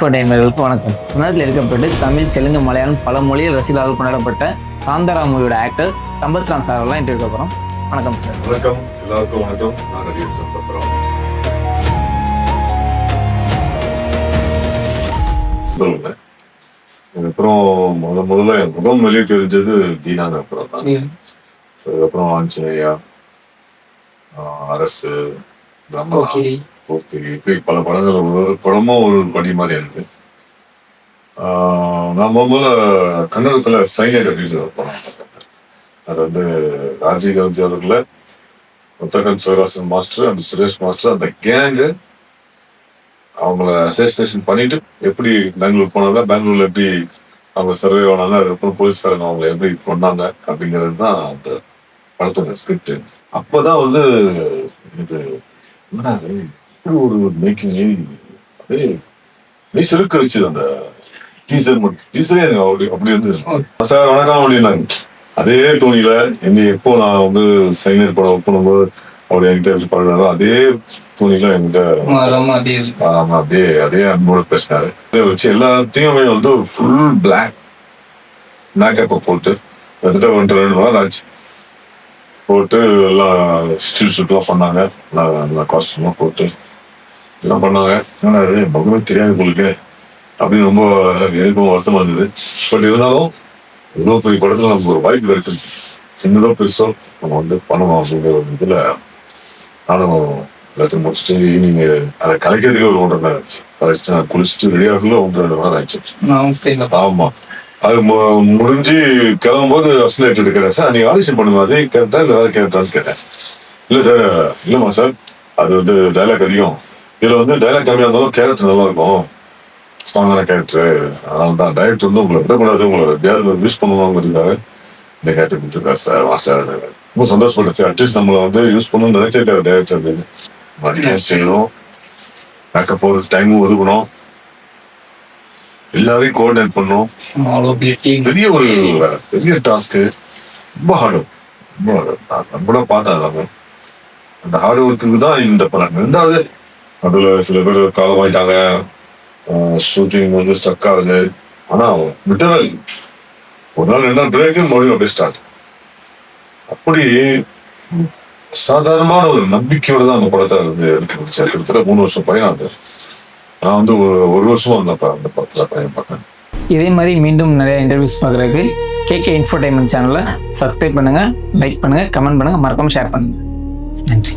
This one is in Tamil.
இன்ஃபோடைன்மென்ட்களுக்கு வணக்கம். தமிழ்நாட்டில் இருக்கப்பட்டு தமிழ், தெலுங்கு, மலையாளம் பல மொழியில் ரசிகர்களால் கொண்டாடப்பட்ட காந்தாரா மூவியோட ஆக்டர் சம்பத் ராம் சார் எல்லாம் இன்டர்வியூ போகிறோம். வணக்கம் சார். வணக்கம், எல்லாருக்கும் வணக்கம். நான் நடிகர் சம்பத் ராம். சொல்லுங்க. அதுக்கப்புறம் முதல்ல என் முகம் வெளியே தெரிஞ்சது தீனாங்க அப்புறம் தான். அதுக்கப்புறம் ஆஞ்சநேயா, அரசு, போக்கிரி, இப்படி பல படங்கள் ஒரு படமும் ஒரு படி மாதிரி இருக்கு. நான் முதல்ல கன்னடத்துல சைனட் அப்படின்னு ஒரு படம் பார்த்தேன். அது வந்து ராஜீவ் காந்தி அவர்கள உத்தரகண்ட் சிவராசன் மாஸ்டர் அந்த சுரேஷ் மாஸ்டர் அந்த கேங்கு அவங்கள அசோசியேஷன் பண்ணிட்டு எப்படி பெங்களூர் போனாங்க, பெங்களூர்ல எப்படி அவங்க சர்வே ஆனாங்க, அதுக்கப்புறம் போலீஸ்காரங்க அவங்களை எப்படி கொண்டாங்க அப்படிங்கிறது தான் அந்த படத்தோட ஸ்கிரிப்ட். அப்பதான் வந்து எனக்கு என்னடா அது இப்படி ஒரு மேக்கிங் அப்படியே நீ செலுக்க வச்சு அந்த டீசரே எனக்கு அப்படி இருந்தது. சார் வணக்கம் அப்படின்னாங்க. அதே தோணியில என்னை எப்போ நான் வந்து சைனட் படம் ஒர்க் பண்ணும்போது அப்படி என்கிட்ட பாடுறாரோ அதே தோணியில என்கிட்ட அதே அன்போட பேசினாரு. அதை வச்சு எல்லாத்தையுமே வந்து ஃபுல் பிளாக் மேக்கப்பை போட்டு கிட்டத்தட்ட 1-2 மணி நேரம் ஆச்சு போட்டு எல்லாம் ஸ்டில் ஷூட்லாம் பண்ணாங்க. நல்லா காஸ்டியூம்லாம் போட்டு எல்லாம் பண்ணாங்க. ஆனால் அது முகமே தெரியாது உங்களுக்கு அப்படின்னு ரொம்ப எனக்கும் வருத்தமா இருந்தது. பட் இருந்தாலும் இவ்வளோ பெரிய படத்துல நமக்கு ஒரு வாய்ப்பு கிடைச்சிருக்கு. சின்னதோ பெருசோ நம்ம வந்து பண்ணணும் அப்படிங்கிற ஒரு இதுல நானும் எல்லாத்தையும் முடிச்சுட்டு ஈவினிங் அதை கலைக்கிறதுக்கு ஒரு 1.5 நேரம் ஆச்சு. கலைச்சிட்டு நான் குளிச்சுட்டு ரெடியாகல 1-2 நேரம் ஆயிடுச்சு. ஆமா, அது முடிஞ்சு கிளம்பும்போது அசோசியேட்டட் கேட்டேன், சார் நீங்க ஆடிஷன் பண்ணுங்க அதே கேரக்டா இல்லை வேற கேரக்டான்னு கேட்டேன். இல்லை சார், இல்லைம்மா சார் அது வந்து டைலாக் அதிகம், இதுல வந்து டைலாக் கம்மியாக இருந்தாலும் கேரக்டர் நல்லா இருக்கும், ஸ்ட்ராங்கான கேரக்டர், அதனால தான் டைரக்டர் வந்து உங்களை விடக்கூடாது, உங்களை எப்படியாவது யூஸ் பண்ணுவாங்கிறதுக்காக இந்த கேரக்டர் கொடுத்துருக்காரு சார் மாஸ்டர். ரொம்ப சந்தோஷப்பட்டேன் சார். அட்லீஸ்ட் நம்மளை வந்து யூஸ் பண்ணணும்னு நினைச்சே தேவை டைரக்டர் அப்படின்னு. மறுபடியும் செய்யணும், மேக்கப் போகிறது டைமும் ஒதுக்கணும், எல்லாரையும் கோஆர்டினேட் பண்ணணும். பெரிய டாஸ்க்கு, ரொம்ப ஹார்டு ஒர்க். நான் கூட பார்த்தேன் எல்லாமே. அந்த ஹார்ட் ஒர்க்குக்கு தான் இந்த படம். ரெண்டாவது நடுவில் சில பேர் காலமாயிட்டாங்க, ஷூட்டிங் வந்து ஸ்டக் ஆகுது. ஆனா விட்டவல் ஒரு நாள் 2 நாள் பிரேக்கு மறுபடியும் அப்படியே ஸ்டார்ட். அப்படி சாதாரணமான ஒரு நம்பிக்கையோட தான் அந்த படத்தை வந்து எடுத்து முடிச்சார். கிட்டத்தட்ட 3 வருஷம் பயணம் அது. நான் வந்து ஒரு வருஷமா அந்த படத்துல பயணம் பார்த்தேன். இதே மாதிரி மீண்டும் நிறைய இன்டர்வியூஸ் பார்க்குறதுக்கு கேகே இன்ஃபோடைன்மென்ட் சேனலை சப்ஸ்கிரைப் பண்ணுங்க, லைக் பண்ணுங்க, கமெண்ட் பண்ணுங்க, மறக்காம ஷேர் பண்ணுங்க. நன்றி.